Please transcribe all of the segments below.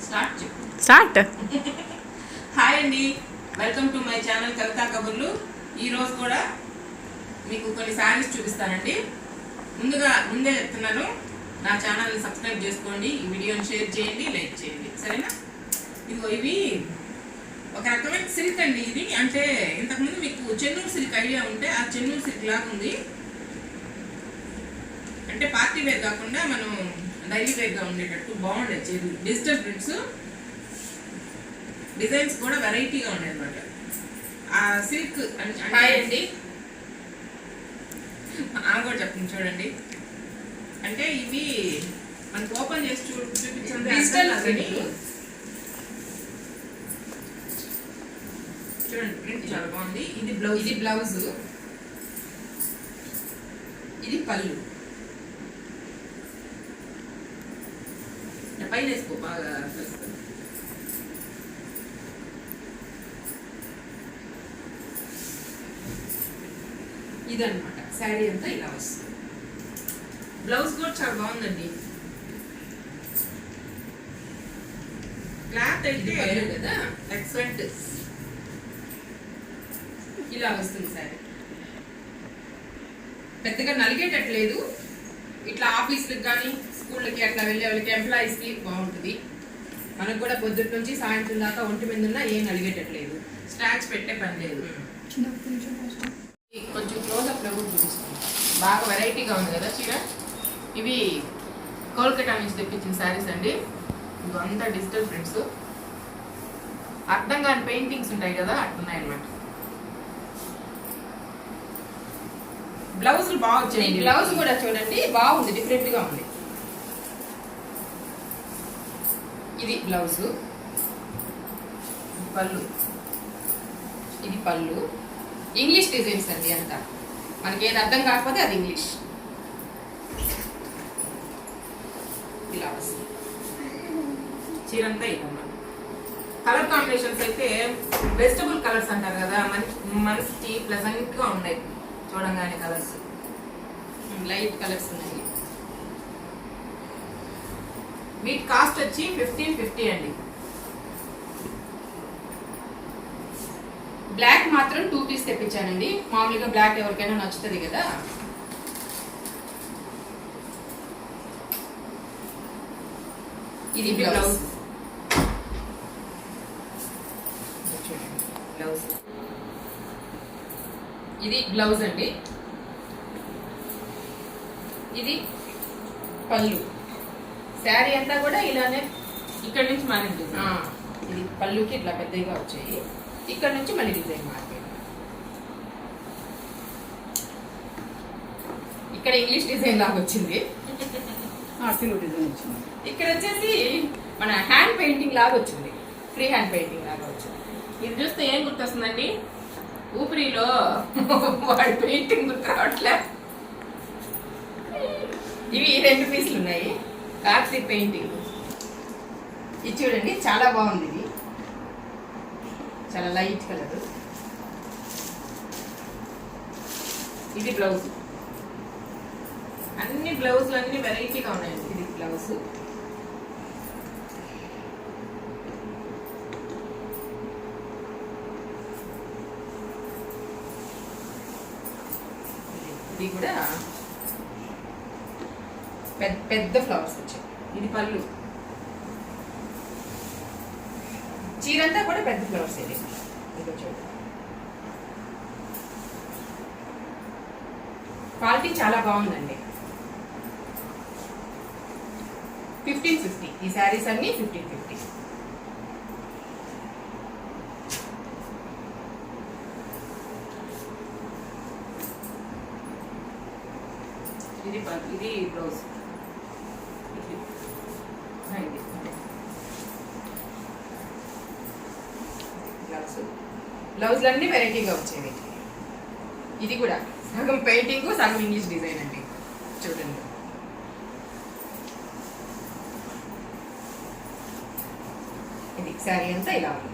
Start. Hi అండి, welcome to my channel కవితా కబుర్లు. ఈరోజు కూడా మీకు కొన్ని శారీస్ చూపిస్తానండి. ముందే చెప్తున్నాను, నా ఛానల్ని సబ్స్క్రైబ్ చేసుకోండి, ఈ వీడియోని షేర్ చేయండి, లైక్ చేయండి, సరేనా? ఇదిగో ఇవి ఒక రకమైన సిల్క్ అండి. ఇది అంటే ఇంతకుముందు మీకు చెన్నూరు సిల్క్ ఐడియా ఉంటే ఆ చెన్నూరు సిల్క్ లాగా ఉంది. అంటే పార్టీ వేర్ కాకుండా మనం డైలీ వేర్గా ఉండేటట్టు బాగుండేది. డిజిటల్ ప్రింట్స్, డిజైన్స్ కూడా వెరైటీగా ఉన్నాయి అనమాట. ఆ సిల్క్ అండి కూడా చెప్తుంది చూడండి. అంటే ఇవి మనకు ఓపెన్ చేసి చూపించండి. చూడండి, ప్రింట్ చాలా బాగుంది. ఇది బ్లౌజ్, ఇది పళ్ళు. పైన వేసుకో బాగా. ఇదన్నమాట శారీ అంతా ఇలా వస్తుంది. బ్లౌజ్ కూడా చాలా బాగుందండి. క్లాత్ అయితే కదా ఎక్సలెంట్. ఇలా వస్తుంది శారీ. పెద్దగా నలిగేటట్లేదు. ఇట్లా ఆఫీసులకు కానీ స్కూళ్ళకి అట్లా వెళ్ళే వాళ్ళకి, ఎంప్లాయీస్కి బాగుంటుంది. మనకు కూడా పొద్దుటి నుంచి సాయంత్రం దాకా ఒంటి మీద ఉన్న ఏం నలిగేటట్లేదు. స్టాచ్ పెట్టే పని లేదు. కొంచెం క్లోజ్అప్ లో కూడా చూపిస్తుంది. బాగా వెరైటీగా ఉంది కదా చీర. ఇవి కోల్కతా నుంచి తెప్పించిన శారీస్ అండి. ఇవంతా డిజిటల్ ప్రింట్స్. అర్థం కాని పెయింటింగ్స్ ఉంటాయి కదా, అట్లున్నాయి అన్నమాట. బ్లౌజులు బాగా వచ్చాయి. బ్లౌజ్ కూడా చూడండి బాగుంది, డిఫరెంట్ గా ఉంది. ఇది బ్లౌజ్, పళ్ళు. ఇది పళ్ళు. ఇంగ్లీష్ డిజైన్స్ అండి అంతా. మనకి ఏది అర్థం కాకపోతే అది ఇంగ్లీష్. ఇలా వస్తుంది చీరంతా. ఇదమ్మా కలర్ కాంబినేషన్స్ అయితే వెజిటబుల్ కలర్స్ అంటారు కదా, మనసుకి ప్లెజెంట్ గా ఉన్నాయి చూడంగానే. కలర్స్ లైట్ కలర్స్ ఉన్నాయి. వీటి కాస్ట్ వచ్చి 1550 అండి. బ్లాక్ మాత్రం 2 పీస్ తెప్పించానండి. మామూలుగా బ్లాక్ ఎవరికైనా నచ్చుతుంది కదా. ఇది బ్లౌజ్. ఇది బ్లౌజ్ అండి. ఇది పళ్ళు. శారీ అంతా కూడా ఇలానే ఇక్కడ నుంచి మారింది. ఇది పళ్ళుకి ఇట్లా పెద్దగా వచ్చాయి. ఇక్కడ నుంచి మళ్ళీ డిజైన్ మార్కెట్. ఇక్కడ ఇంగ్లీష్ డిజైన్ లాగా వచ్చింది. ఇక్కడ వచ్చేసి మన హ్యాండ్ పెయింటింగ్ లాగా వచ్చింది. ఫ్రీ హ్యాండ్ పెయింటింగ్ లాగా వచ్చింది. ఇది చూస్తే ఏం గుర్తొస్తుందండి? ఊపిరిలో వాడి పెయింటింగ్ గుర్తు రావట్లే. ఇవి 2 పీసులు ఉన్నాయి. కార్తీక్ పెయింటింగ్. ఇది చూడండి చాలా బాగుంది. ఇది చాలా లైట్ కలర్. ఇది బ్లౌజ్. అన్ని బ్లౌజులు అన్ని వెరైటీగా ఉన్నాయండి. ఇది బ్లౌజ్. ఇది కూడా పెద్ద ఫ్లవర్స్ వచ్చాయి. ఇది పళ్ళు. చీరంతా కూడా పెద్ద ఫ్లవర్స్. ఇది చూడండి, క్వాలిటీ చాలా బాగుందండి. 1550. ఈ శారీస్ అన్ని 1550. ఇది బ్లౌజ్. బ్లౌజ్లన్నీ వెరైటీగా వచ్చేవి. ఇది కూడా సగం పెయింటింగ్ సగం ఇంగ్లీష్ డిజైన్ అండి. చూడండి, ఇది శారీ అంతా ఇలా ఉంది.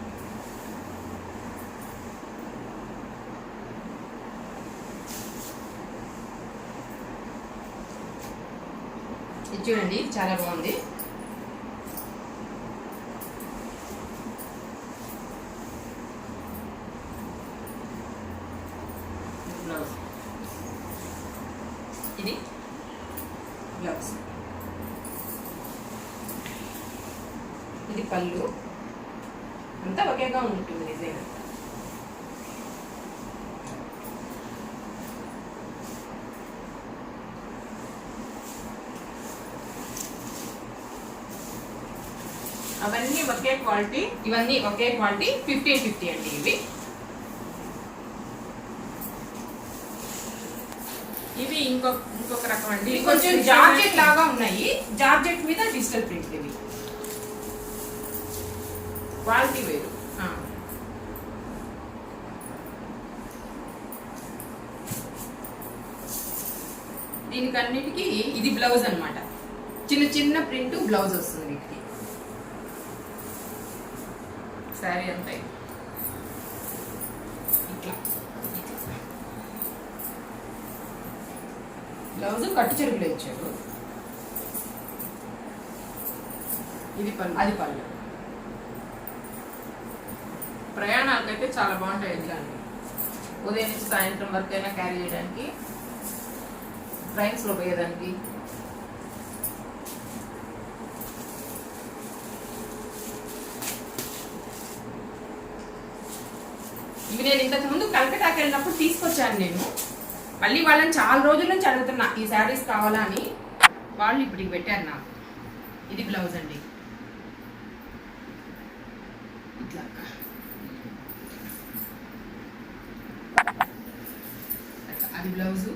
ఇది చూడండి చాలా బాగుంది. ఇది పళ్ళు, అంతా ఒకేగా ఉంటుంది డిజైన్. అవన్నీ ఒకే క్వాలిటీ, ఇవన్నీ ఒకే క్వాలిటీ. 1550 అండి ఇవి. ఇవి ఇంకొక రకం అండి, కొంచెం జార్జెట్ లాగా ఉన్నాయి. జార్జెట్ మీద డిజిటల్ ప్రింట్. ఇవి క్వాలిటీ వేరు. దీనికన్నిటికీ ఇది బ్లౌజ్ అన్నమాట. చిన్న చిన్న ప్రింట్ బ్లౌజ్ వస్తుంది వీటికి. శారీ అంతా ఇట్లా బ్లౌజ్ కట్టు చెరుకులు ఇచ్చాడు. ఇది పళ్ళు, అది పళ్ళు. ప్రయాణాలకైతే చాలా బాగుంటాయి. ఇట్లాంటి ఉదయం నుంచి సాయంత్రం వరకు అయినా క్యారీ చేయడానికి, ట్రైన్స్లో పోయేదానికి. ఇవి నేను ఇంతకు ముందు కలకటాకి వెళ్ళినప్పుడు తీసుకొచ్చాను నేను. మళ్ళీ వాళ్ళని చాలా రోజుల నుంచి అడుగుతున్నా ఈ శారీస్ కావాలా అని. వాళ్ళు ఇప్పుడు పెట్టారు నాకు. ఇది బ్లౌజ్ అండి. ఇట్లా అది బ్లౌజు.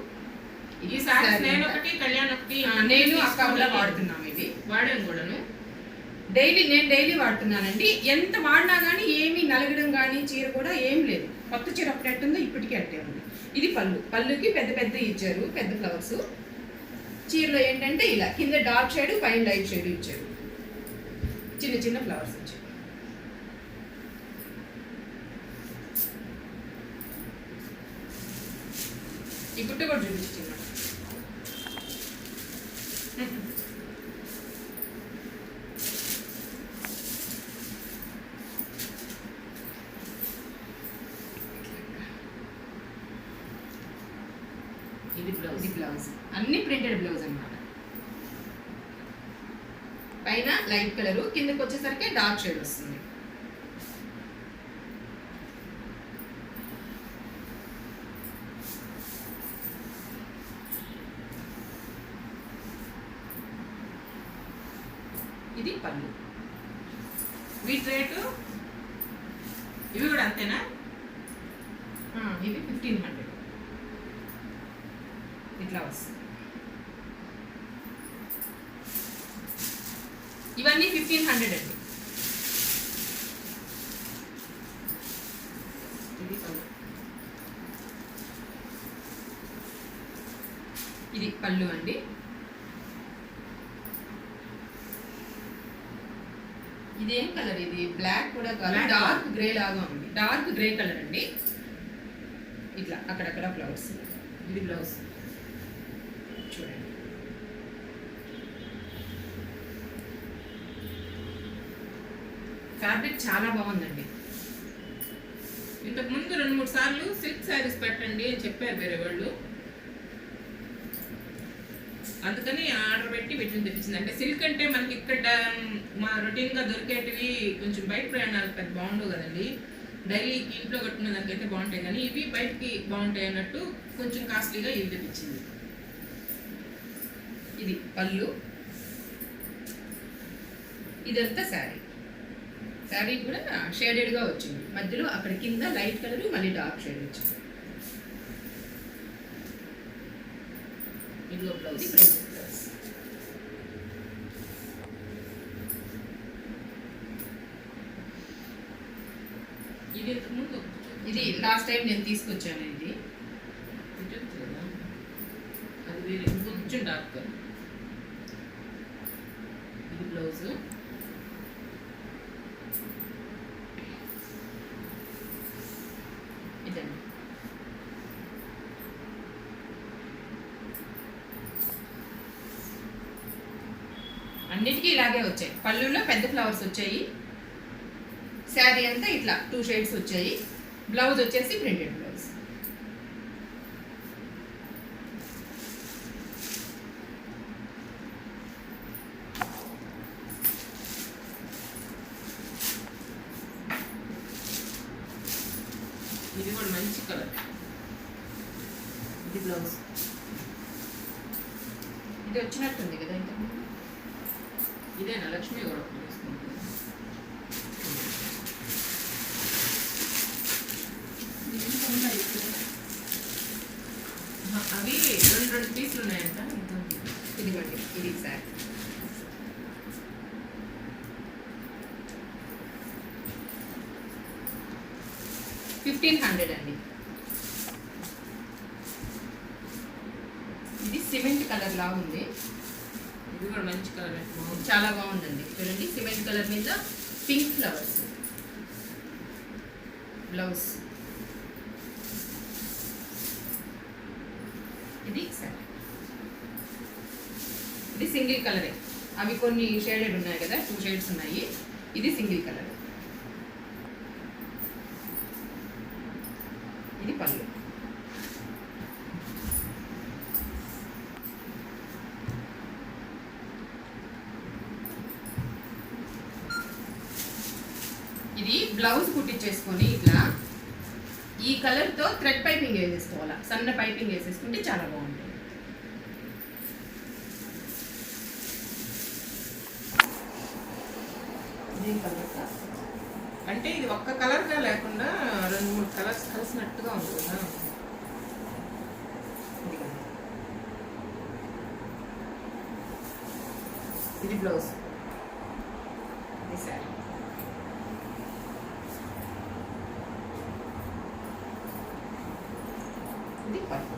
ఈ శారీస్ నేను ఒకటి, కళ్యాణ్ ఒకటి, నేను అక్క వాడుతున్నాము. ఇవి వాడాను కూడాను. నేను డైలీ వాడుతున్నానండి. ఎంత వాడినా కానీ ఏమీ నలగడం కానీ చీర కూడా ఏం లేదు. కొత్త చీర అప్పుడు ఎట్టుందో ఇప్పటికీ అట్టే ఉంది. ఇది పళ్ళు. పళ్ళుకి పెద్ద పెద్ద ఇచ్చారు, పెద్ద ఫ్లవర్స్. చీరలో ఏంటంటే ఇలా కింద డార్క్ షేడ్, పైన లైట్ షేడ్ ఇచ్చారు. చిన్న చిన్న ఫ్లవర్స్ ఇచ్చారు. ఈ బుట్ట కూడా చూపించాను. ఇది బ్లౌజ్. అన్ని ప్రింటెడ్ బ్లౌజ్ అన్నమాట. పైన లైట్ కలర్, కిందకి వచ్చేసరికి డార్క్ షేడ్ వస్తుంది. ఇది పళ్ళు. వీటి రేటు ఇవి కూడా అంతేనా? ఇది 1500 ఇట్లా వస్తుంది. ఇవన్నీ 1500 అండి. ఇది పళ్ళు అండి. ఇదేం కలర్? ఇది బ్లాక్ కూడా కాదు, డార్క్ గ్రే లాగా ఉంది. డార్క్ గ్రే కలర్ అండి. ఇట్లా అక్కడక్కడ ఫ్లవర్స్. ఇది బ్లౌజ్ చూడండి. ఫ్యాబ్రిక్ చాలా బాగుందండి. ఇంతకు ముందు 2-3 సార్లు సిల్క్ శారీస్ పెట్టండి అని చెప్పారు వేరే వాళ్ళు. అందుకని ఆర్డర్ పెట్టి వీటిని తెప్పించింది. అంటే సిల్క్ అంటే మనకి ఇక్కడ మా రొటీన్గా దొరికేటివి కొంచెం బయట ప్రయాణాలు పెద్ద బాగుండవు కదండి. డైలీ ఇంట్లో కట్టుకున్న దానికైతే బాగుంటాయి, కానీ ఇవి బయటకి బాగుంటాయి అన్నట్టు కొంచెం కాస్ట్లీగా ఇవి తెప్పించింది. ఇది పళ్ళు. ఇదంతా శారీ. శారీ కూడా షేడెడ్గా వచ్చింది. మధ్యలో అక్కడ కింద లైట్ కలర్, మళ్ళీ డార్క్ షేడ్ వచ్చింది. ఇదిగో బ్లౌజ్. ఇది ఇంతకుముందు ఇది లాస్ట్ టైం నేను తీసుకొచ్చాను. ఇది అది వేరే కొంచెం డార్క్. ఇది బ్లౌజ్. ఇదండి. అన్నిటికీ ఇలాగే వచ్చాయి. పళ్ళులో పెద్ద ఫ్లవర్స్ వచ్చాయి. శారీ అంతా ఇట్లా 2 షేడ్స్ వచ్చాయి. బ్లౌజ్ వచ్చేసి ప్రింటెడ్ బ్లౌజ్. ఇది కూడా మంచి కలర్. ఇది బ్లౌజ్. ఇది వచ్చినట్టుంది కదా ఇంకా. ఇదేనా లక్ష్మి కూడా తీసుకుంటుంది. అవి రెండు పీసులు ఉన్నాయంట. ఇదిగోండి ఇది సార్. $1500 అండి. ఇది సిమెంట్ కలర్ లా ఉంది. ఇది కూడా మంచి కలర్, చాలా బాగుందండి. చూడండి సిమెంట్ కలర్ మీద పింక్ ఫ్లవర్స్. బ్లౌజ్ ఇది సార్. ఇది సింగిల్ కలరే. అవి కొన్ని షేడెడ్ ఉన్నాయి కదా, 2 షేడ్స్ ఉన్నాయి. ఇది సింగిల్ కలర్. ఇది పళ్ళు. ఇది బ్లౌజ్ కుట్టించేసుకొని ఇట్లా ఈ కలర్తో థ్రెడ్ పైపింగ్ వేసేసుకోవాలి. సన్న పైపింగ్ వేసేసుకుంటే చాలా బాగుంటుంది. అంటే ఇది ఒక్క కలర్గా లేకుండా 2-3 కలర్స్ కలిసినట్టుగా ఉంది కదా. ఇది బ్లౌజ్. ఇది సారీ. ఇది పట్టు.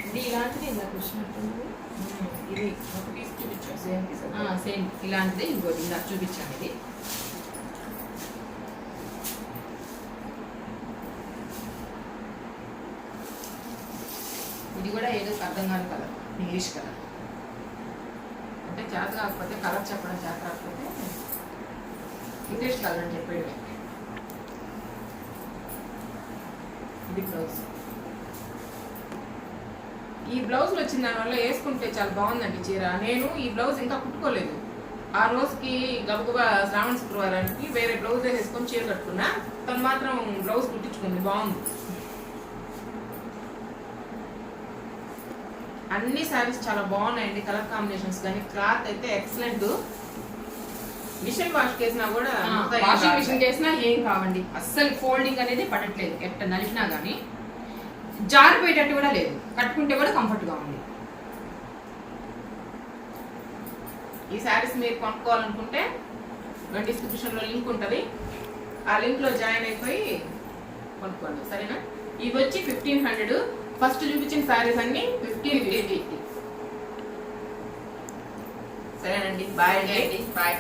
ఇది ఇలాంటిది ఇందాక వచ్చినట్టుంది. ఇది ఒక పీస్ చూపించాను. సేమ్ ఇలాంటిదే ఇంకోటి ఇందాక చూపించాను. ఇది ఇది కూడా ఏదో అర్థం కాని కలర్, ఇంగ్లీష్ కలర్. అంటే చేత కాకపోతే కలర్ చెప్పడం చేత కాకపోతే ఇంగ్లీష్ కలర్ అని చెప్పేది. ఇది బ్లౌజ్. ఈ బ్లౌజ్లు వచ్చిన దానివల్ల వేసుకుంటే చాలా బాగుందండి చీర. నేను ఈ బ్లౌజ్ ఇంకా కుట్టుకోలేదు. ఆ రోజుకి గబగబా శ్రావణ శుక్రవారానికి వేరే బ్లౌజ్ వేసుకొని చీర కట్టుకున్నా. తను మాత్రం బ్లౌజ్ కుట్టించుకుంది, బాగుంది. అన్ని శారీస్ చాలా బాగున్నాయండి, కలర్ కాంబినేషన్స్ కానీ. క్లాత్ అయితే ఎక్సలెంట్. మిషన్ వాష్ చేసినా కూడా, వాషింగ్ మిషన్ చేసినా ఏం కావండి. అస్సలు ఫోల్డింగ్ అనేది పడట్లేదు. ఎట్ట నలిపినా కానీ జారిపోయేటట్టు కూడా లేదు. కట్టుకుంటే కూడా కంఫర్ట్గా ఉంది. ఈ శారీస్ మీరు కొనుక్కోవాలనుకుంటే డిస్క్రిప్షన్లో లింక్ ఉంటుంది. ఆ లింక్లో జాయిన్ అయిపోయి కొనుక్కోండి, సరేనా. ఇవి వచ్చి 1500. ఫస్ట్ చూపించిన శారీస్ అన్ని 1550. సరేనండి, బాయ్ అండి. బాయ్.